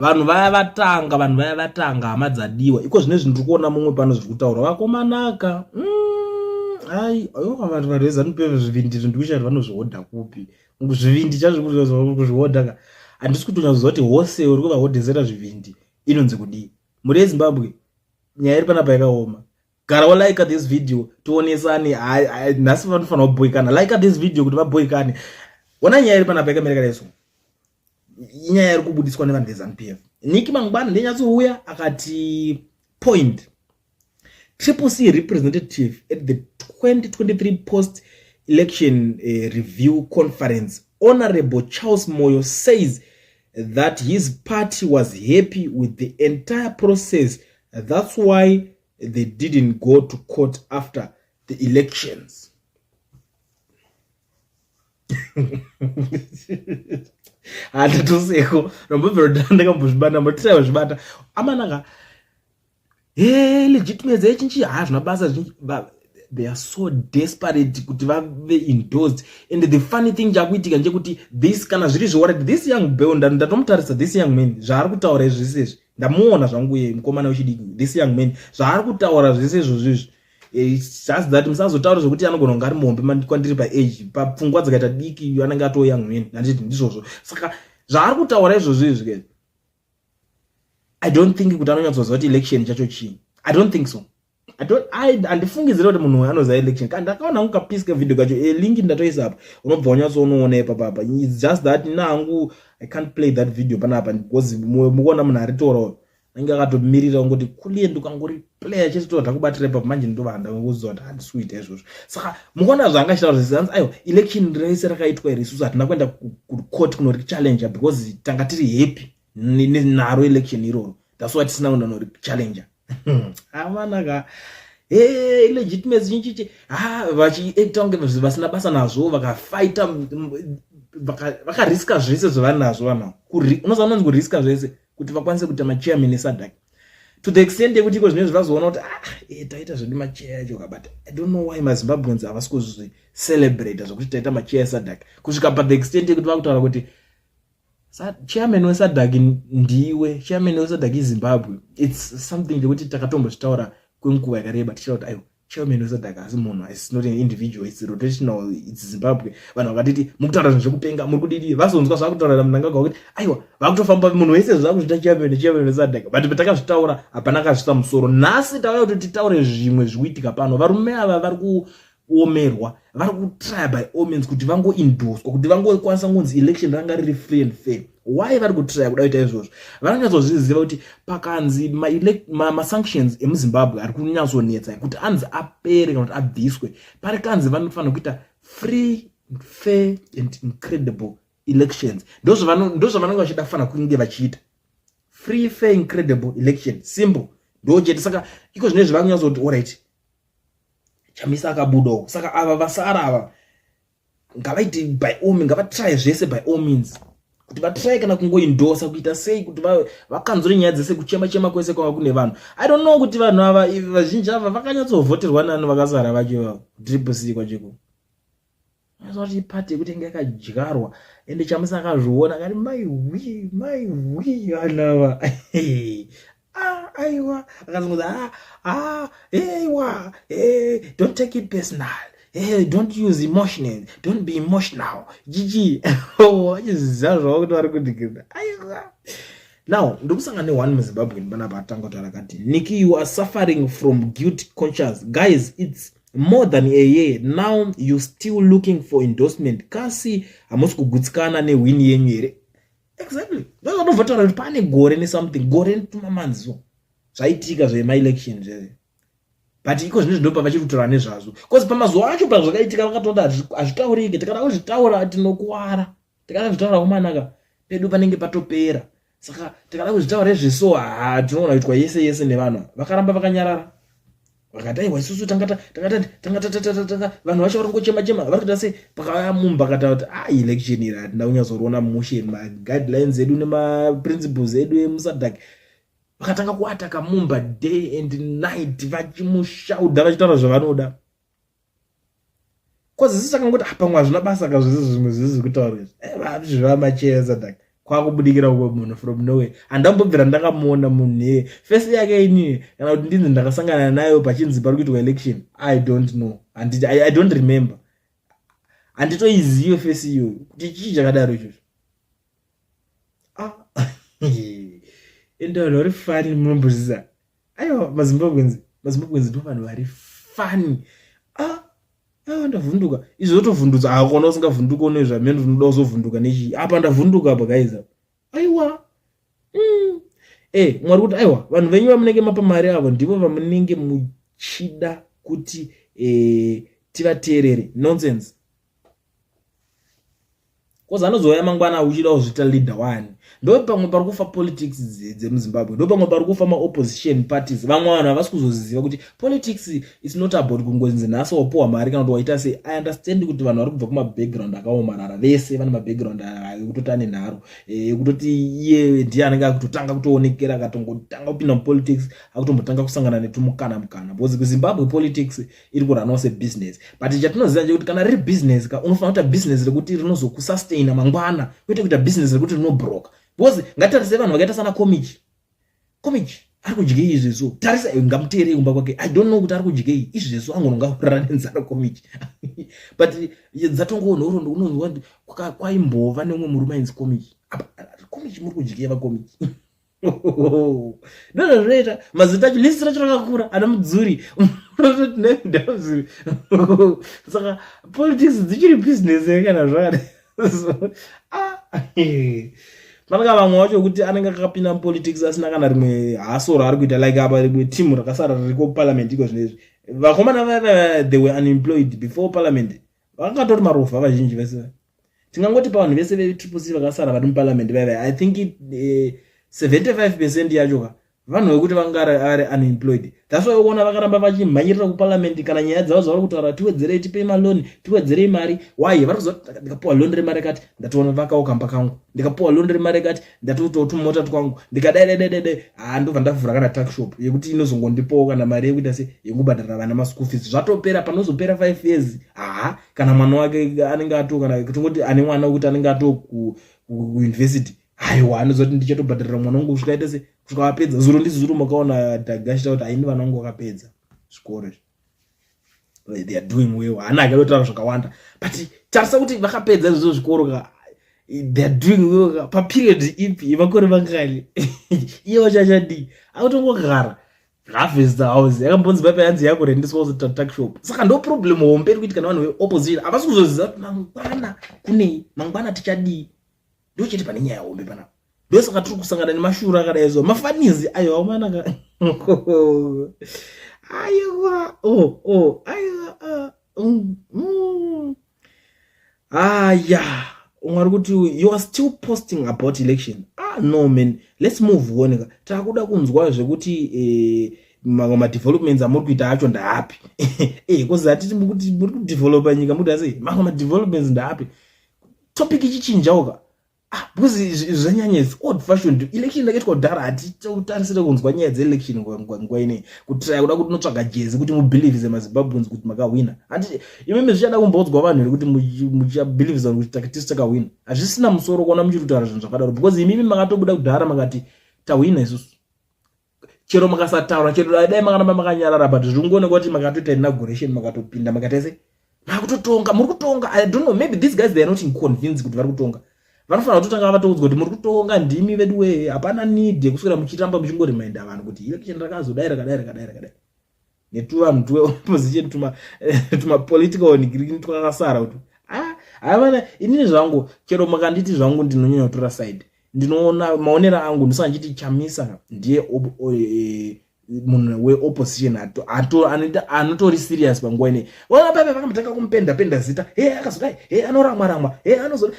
vanhu vaya vatanga hama dzadiwa iko zvine zvinhu kuona mumwe pano zviri kutaura vakomanaka vanhu varezanu pe zvivindi zvindikushati vanozvihodha kupi zvivindi chazvikuzvihodha ka handisi kutonyazoziva kuti hose uri kuvahodhesera zvivindi inonzi kudii muri yeZimbabwe nyaya iri panapa yakaoma garawo like this video tionesane nhasi vanofanira kuboikana like this video kuti vaboikane ona nyaya iri panapa yakamereka leso inyaya iri kubudiswa nevanhu veZANU-PF Nicky Mangwana ndenyatsouya akati point Triple C representative at the 2023 post-election review conference, Honorable Charles Moyo says that his party was happy with the entire process. That's why they didn't go to court after the elections. Atatuseko nomboverdanda kambozvibata motira zvibata amanaka legitimacy echinchi hazvina basa they are so desperate kuti vave endorsed and the funny thing chakuitika ndechekuti this kana zviri zvoalready this young boy ndatomutarisa this young man zvaari kutaura izvezvi ndamuona zvangu ye mukomana wechidiki this young man zvaari kutaura zvese izvozvi it's just that musazotaura zvokuti anogona kunge ari muhombe kwandiri paage papfungwa dzakaita diki anenge atoo young man handiti ndizvozvo saka zvaari kutaura izvozvi ke I don't think kuti anonyatsoziva kuti election chacho chii I don't think so handifungidzira kuti munhu anoziva election kana ndakaona mukapiska video kacho link ndatoisa apa unobva wanyatsoona ipapa it's just that nangu I can't play that video panapa because mukuona munhu aritaurawo anenge akatomirira ngoti kuliye ndikangori player chesitoda kubatira ipapo manje ndovanda kuziva kuti handiswita izvozvo saka mukuona zvangachitaura zvisanzi ayo election race rakaitwa iri isusu hatina kuenda kucourt kunori challenge because tanga tiri happy naro election iroro that's why tisina kuenda nori challenger amanaka illegitimacy chinchichi vachiita kunge vasina basa nazvo vakafighta vakariska zvese zvavari nazvo vanhu unoziva unonzi kuriska zvese kuti vakwanise kuita machairman eSADC to the extent yekuti iko zvine zvazoona kuti taita zvedu machair acho but I don't know why maZimbabweans havasi kuzvicelebrate zvokuti taita machair eSADC kusvika pa the extent yekuti vakutaura kuti chairman weSADC ndiwe chairman weSADC iZimbabwe it's something yekuti takatombozvitaura kwenguva yakareba tichitaura kuti chairman weSADC asi munhu is not an individual it's rotational it's Zimbabwe vanhu vakatiti mukutaura zvekupenga muri kudidi vasonzwa zvakutaura munanga kuti aiwa vakutofamba munhu wese zvakuzvita chairman weSADC but patakazvitaura hapana kazvita musoro nhasi tauya kuti titaure zvimwe zviitika pano varume ava vari kuomerwa vari kutry by all means kuti vangoendorswa kuti vangokwanisa kunzi election ranga riri free and fair why vari kutry kuda kuita izvozvo vanonyatsozviziva kuti pakanzi masanctions emuZimbabwe ari kunyatsonetsa kuti anzi apere kana kuti abviswe pari kanzi vanofanira kuita free fair and incredible elections ndozvavanenge vachida kufanira kunge vachiita free fair incredible election simple ndochete saka iko zvine zvavanonyatsoti alright chamisa akabudawo saka ava vasara ava ngavaiti by all means ngavatry zvese by all means kuti vatry kana kungoindosa kuita sei kuti vakanzore nyaya dzese kuchema kwese kwava kune vanhu I don't know kuti vanhu ava vazhinji ava vakanyatsovhoterwa nani vakasara vacho Triple C kwachiko azoti party kuti inge yakadyarwa ende chamisa akazviona akati my we anava aiwa akazongoza aiwa don't take it personal don't use emotional don't be emotional gg achizizazvawo kuti vari kudigirira aiwa now ndokusangana ne-one muZimbabwe panapa atanga kuti akati Nicky you are suffering from guilt conscience guys it's more than a year now you still looking for endorsement kasi hamusi kugutsikana newin yenyu here exactly ndozvatovhotaura kuti pane gore nesomething gore netumamanziso zvaitika zvema-election zvese but iko zvine zvinopa vachiri kutaura nezvazvo because pamazuva acho pazvakaitika vakatoda hazvitaurike tikada kuzvitaura tinokuwara tikada kuzvitaura kumanaka pedu panenge patopera saka tikada kuzvitaura ezveso tinoona kuitwa yese nevanhu vakaramba vakanyarara vakati aiwa isusu tanga vanhu vacho vari kungochema vari kuita sei pakauya mumba akataura kuti election iri hatina kunyazoriona motion maguidelines edu nemaprinciples edu emuSADC vakatanga kuataka mumba day and night vachimushaudha vachitaura zvavanoda kozi sisi takangoti pamwe hazvina basa kazvese zvimwe zvisi kutaura izvi vamachea eSADC kwakubudikira kwa munhu from nowhere. Andambobvira ndakamuona munhu face yake ini kana kuti ndinzi ndakasangana nayo pachinzi pari kuitwa election. I don't know. I don't remember. Anditoizive face iyoyo kuti chii chakadaro ichocho. Enda vanhu vari fani munombozviziva. Aiwa maZimbabwenzi ndo vanhu vari fani. Ndavhunduka. Izvi zotovhundutsa. Hakuna usingavhunduka une zvamene unoda kuzovhunduka nechii. Apa ndavhunduka apa guys. Aiwa. Mwari kuti aiwa vanhu venyu vamunenge mapa mari avo ndivo vamunenge muchida kuti tivateerere. Nonsense. Koza anozouya mangwana uchida kuzviita leader wani. Ndo pamwe pari kufa politics dzemuZimbabwe. Ndo pamwe pari kufa ma-opposition parties. Vamwe vanhu havasi kuzoziva kuti politics is not about kungonzi nhasi wapuwa mari kana kuti waita sei. I understand kuti vanhu vari kubva kuma-background akaomarara. Vese vane ma-background ekutoti ane nharo. Ekutoti iye ndiye anenge akutotanga kutoonekera akatongotanga kupinda mupolitics akutombotanga kusangana netumukana. Because kuZimbabwe politics iri kuranwa sebusiness. But chatinoziva nje kuti kana riri business unofanira kuita business rekuti rinozokusustain mangwana. Kwete kuita business rekuti rinobroka. Because ngatarise vanhu vakaita sana Komichi ari kudya izvezvo. Tarisa ngamuteerei kumba kwake. I don't know kuti ari kudya izvezvo angononga kurara nenzara Komichi. But dzatongoona unonzwa kwaimbova neumwe murume ainzi Komichi. Komichi muri kudya vaKomichi. Ndozvo zvinoita mazita acho list racho rakakura ana mudzuri. Saka politics dzichiri business kana zvakadai. Panaka vamwe vacho kuti anenge akapinda mupolitics asina kana rimwe hasoro ari kuita like apa rimwe team rakasara ririko parliament iko zvinezvi. Vakomana vaya they were unemployed before parliament. Vakatori marofa vazhinji vese. Tingangoti pavanhu vese ve-CCC vakasara vari muparliament vaya. I think 75% yacho vanhu vekuti vanga ari unemployed. That's why uona vakaramba vachimhanyirira kuparliament kana nyaya dzavo zvavari kutaura tiwedzerei tipe maloni tiwedzerei mari. Why vari kuzoti ndikapuwa loan remari kati ndatoona vakawo kamba kangu. Ndikapuwa loan remari kati ndatotowo tumota twangu. Ndikadai ndobva ndavhura kana tuck shop yekuti inozongondipowo kana mari yekuita se yekubhadharira vana ma-school fees. Zvatopera panozopera 5 years. Kana mwana wake anenge ato kana kutongoti ane mwana wekuti anenge ato kuuniversity. Aiwa anozoti ndichatobhadharira mwana wangu kusvika aita se kusvika apedza. Zuro ndizuro makaona Dhagashita kuti haini vana vangu vakapedza zvikoro. They are doing well. Hana akadotaura zvakawanda. But tarisa kuti vakapedza izvo zvikoro they are doing well pa period ipi yemakore mangani. Iye wachachadi akutongogara harvest house yakambonzi baba yanzi yako rendiswa kuzoita tuck shop. Saka ndo problem hombe kuti kana vanhu veopposition havasi kuzoziva kuti mangwana kunei mangwana tichadii. Ndo chete pane nyaya hombe panapa. Ndo saka tiri kusangana nemashura akadai izvo mafanizi ayo amanaka. Aiwa aiwa Mwari kuti you are still posting about election. No man, let's move on. Takuda kunzwa zvekuti ma-developments amuri kuita acho ndaapi. Kozi atiti kuti muri kudevelopa nyika muti asi ma-developments ndaapi. Topic ichichinjauka. Because zvanyanya is old fashioned. Election yakaitwa kudhara hatitarisire kunzwa nyaya dzeelection nguva inei. Kuti kuda kuti notsvaga jezi kuti mubelieve maZimbabweans kuti makawina. Hati imimi zvichada kumboudzwa vanhu kuti muchabelieve kuti tisi takawina. Hazvisina musoro kuona muchiri kutaura zvinhu zvakadaro. Because imimi makatobuda kudhara makati tawina isusu. Chero makasataura chero dai makaramba makanyarara but zvingooneka kuti makatoita inauguration makatopinda makatese. Makutotonga muri kutonga. I don't know, maybe these guys they are not convinced kuti vari kutonga. Vanofanira kutotanga vatoudzwa kuti muri kutonga ndimi vedu we hapana need yekuswera muchiramba muchingoreminder vanhu kuti election rakazodai rakadai. Netuvanhu tweopposition tuma political green twakasara kuti havana inini zvangu chero makanditi zvangu ndinonyanya kutora side. Ndinoona maonera angu ndisanjiti chamisa ndiye munhu weopposition anotori serious panguva inei. Vana baba vakamutanga kumupenda zita. Akazodai. Anoramwa. Anozodai.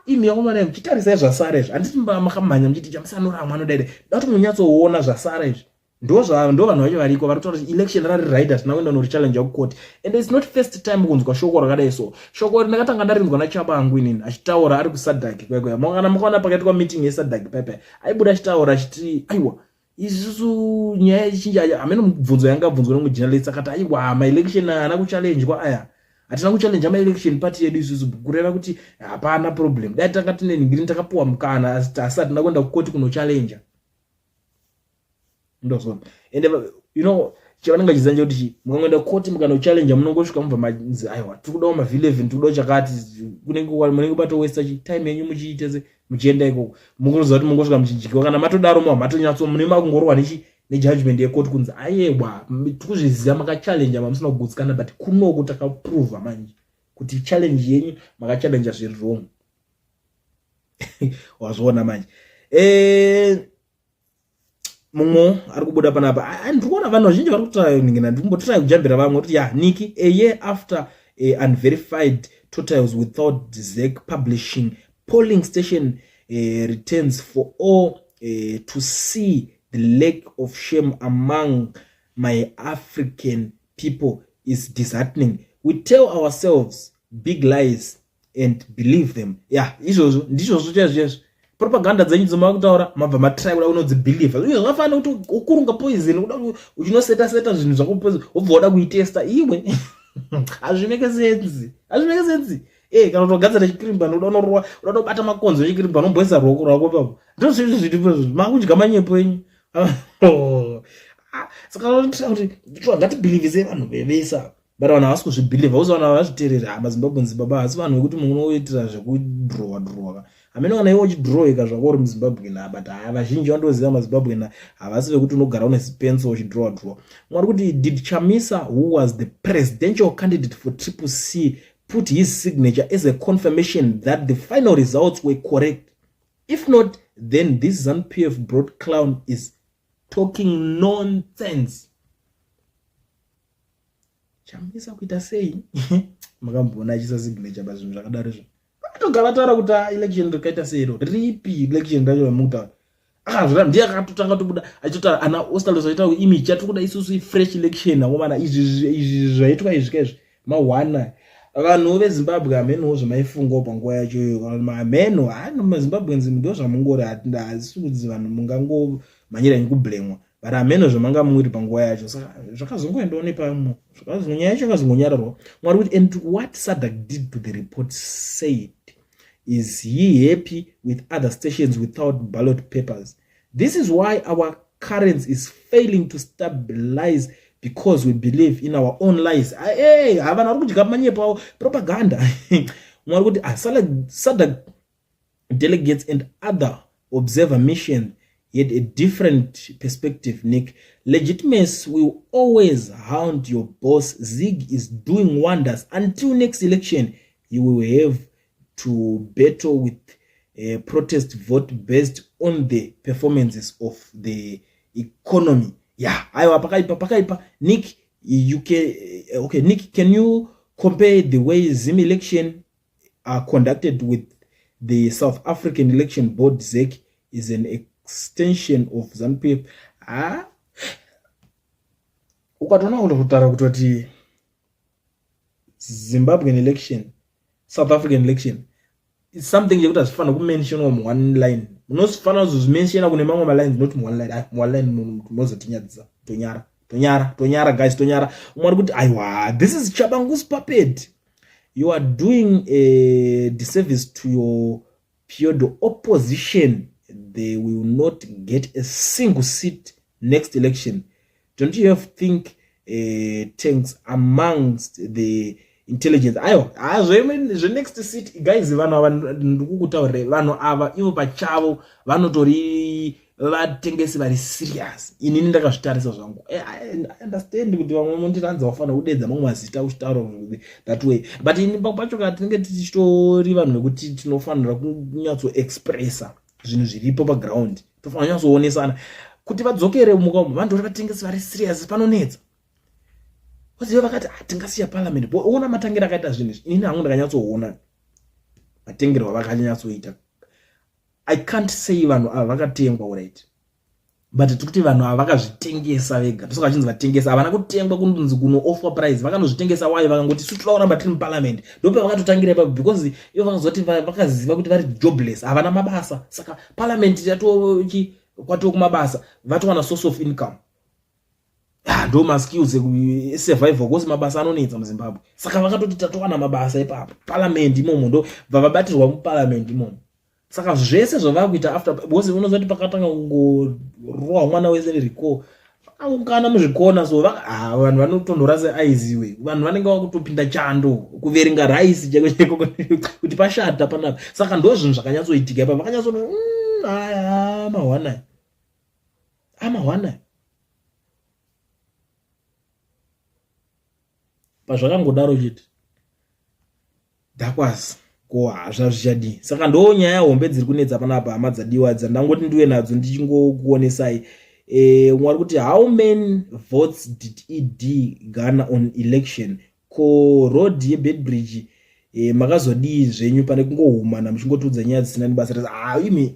Imi yakomana muchitarisai zvasara izvi. Handiti makamhanya muchiti chamisa anoramwa anodai. Dati munyatsoona zvasara izvi. Ndo vanhu vacho variko vari kutaura kuti election rari right hatina kuenda norichallenge kucourt. And it's not first time kunzwa shoko rakadai so. Shoko ndakatanga ndarinzwa nachaba angu inini achitaura ari kuSADC kwekwe. Makaona pakati meeting yeSADC pepe. Aibuda achitaura achiti aiwa isusu nyaya ichinja amene mubvunzo yanga bvunzwa nomujournalist akati aiwa ma election ana kuchallenge kwa aya. Hatina kuchallenge ama election party yedu isusu kureva kuti hapana problem. Dai takati neningiri takapuwa mukana asati ndakwenda kukoti kuno challenge. Ndoso. And you know, chivananga chizanje kuti mukaenda koti mukano challenge munongosvika mubva manzi aiwa tikudawo ma11 tikudawo chakati kunenge munenge bato waste time yenyu muchiite muchienda ikoko mukuzoza kuti mungosvika muchijikwa kana matodaro matonyatso mune makungorwa nejudgment yekoti kunzi ayewa tikuzviziva makachallenge musina kugutsikana but kunoko takaprova manje kuti challenge yenyu makachallenge zviri wrong. Wazviona manje mumwe ari kubuda panapa ndikuona vanhu vazhinji vari kutrai ningina ndikumbotirai kujambira vamwe kuti Nikki, a year after unverified totals without ZEC publishing polling station returns for all to see the lack of shame among my African people is disheartening. We tell ourselves big lies and believe them. Izvozvo ndizvozvo chaizvo propaganda dzenyu dzomakutaura mabva matrai kuda unodzibhiliva. Uye zvakafanira kuti ukurunga poison kuda uchinoseta zvinhu zvako poison wobva wada kuitesta iwe. Hazvimeke sense. Kana kutogadzira chikirimbano unoruwa unobata makonzo echikirimbano unomboisa ruoko rwako papo. Ndozvo zviripo makudya manyepo enyu. Saka kuti ngatibhilivise vanhu vevesa. But vanhu havasi kuzvibhiliva uzaona vazviteerera maZimbabweans baba asi vanhu vekuti munoitira zvekudrowa. Amene kana iwe uchidroweka zvako uri muZimbabwe na but vazhinji vandoziva maZimbabwe havasi vekuti unogara une sipenso uchidrowa. Mwari kuti did Chamisa, who was the presidential candidate for Triple C, put his signature as a confirmation that the final results were correct? If not, then this ZANU-PF broad clown is talking nonsense. Chamisa kuita sei? Makambona achisa signature bazvinhu zvakadaro izvo. Togara taura kuti election rakaita seiro ripi election racho muta zvira ndiye akatotanga tobuda achita ana hostile zoita image yatikuda isusu fresh election ngomana izvi zvaitwa izvi mawana vanhu veZimbabwe ameno zvamaifunga panguva yacho kana ameno maZimbabweans ndo zvamungori asi kuti vanhu mungango manyira nekublemwa but ameno zvamanga muri panguva yacho saka zvakazongoendawo nepamwe zvakazonyanya yacho kazongonyararwa Mwari kuti and what SADC did to the report said is he happy with other stations without ballot papers? This is why our currency is failing to stabilize because we believe in our own lies. Hey, havana vari kudya manyepo propaganda. Mwari kuti SADC delegates and other observer mission yet a different perspective. Nick, legitimacy will always hound your boss. Zig is doing wonders. Until next election, you will have to battle with a protest vote based on the performances of the economy. Aiwa pakaipa. Nick, you can okay. Nick, can you compare the way Zim election are conducted with the South African election board? ZEC is an extension of ZANU-PF. Ukatona kutara kuti Zimbabwean election, South African election, it's something you have to mention on one line. Most fans mention on mamma line, not one line. One line most Tonyara, guys, Tonyara. One good Aiwa. This is Chabangu's puppet. You are doing a disservice to your pure opposition. They will not get a single seat next election. Don't you have think things amongst the intelligence? The next seat, guys, vano ava ivo pachavo vanotori vatengesi vari serious. Inini ndakazvitarisa zvangu. I understand kuti vamwe mundiranza vafana kudedza mamwe mazita uchitaura that way. But ini pacho katinenge tichitori vanhu vekuti tinofanira kunyatso expressa zvinhu zviripo paground. Tofanira kunyatsoonesa kuti vadzokere mukamo vanhu vatengesi vari serious panonetsa. Waziva vakati tingasiya parliament. Ona matangiro akaita zvinhu. Ini hangu ndakanyatsoona matengero avakanyatsoita. I can't say vanhu ava vakatengwa right. But tikuti vanhu ava vakazvitengesa vega. Tosoka chinzi vatengesa havana kutengwa kunzi kuno offer price. Vakanozvitengesa waye vakangoti tinotoramba tiri muparliament. Ndope vakatotangira ipapo because ivo vakazoti vakaziva kuti vari jobless. Havana mabasa. Saka parliament yatochi kwatokumabasa. Vatowana source of income. ndo maskills survival kosi mabasa anonetsa muZimbabwe. Saka vakatoti tatowana mabasa ipapo parliament imomo ndo vavabatirwa muparliament imomo. Saka zvese zvavakuita after because unozoti pakatanga kungorohwa mwana wese neriko angana muzvikona so vanhu vanotondora seaiziwe vanhu vanenge vakutopinda chando kuverenga rice cheko cheko kuti pashata panapa. Saka ndo zvinhu zvakanyatsoitika ipapo vakanyatsoona amahwana pazvakangodaro chete dakwas ko hazvazvichadi. Saka ndo nyaya hombe dziri kunetsa panapa hama dzadiwa dzandangoti ndiwe nadzo ndichingokuonesai. Mwari kuti how many votes did ED Ghana on election ko road yeBedbridge makazodii zvenyu pane kungohumana muchingotudza nyaya dzisina nebasa imi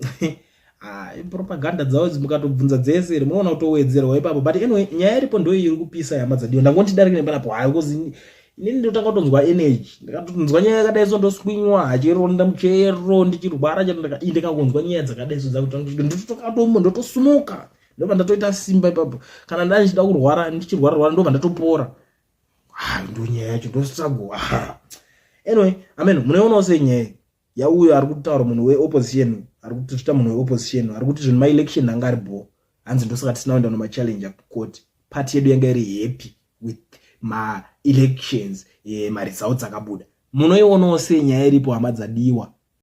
propaganda dzawo dzimukatobvunza dzese munoona kutowedzerwa ipapo. But anyway nyaya iripo ndo iri kupisa hama dzadiwa. Ndangoti darike panapo because inini ndotanga kutonzwa energy ndakatonzwa nyaya yakadai so ndoswinywa hachironda muchero ndichirwara ndikakonzwa nyaya dzakadai so dzakuti ndotokatomo ndotosumuka ndobva ndatoita simba ipapo. Kana ndachida kurwara ndichirwara ndobva ndatopora. Ndo nyaya yacho ndostruggle. Anyway amen munoona senyaya yauyo ari kutaura munhu weopposition ari kutosvita munhu weopposition ari kuti zvinhu maelection anga aribo hanzi ndosaka tisina kuenda nomachallenger kukoti. Party yedu yanga iri happy with ma elections, ma results akabuda. Munoionawo senyaya iripo hama dzadiwa.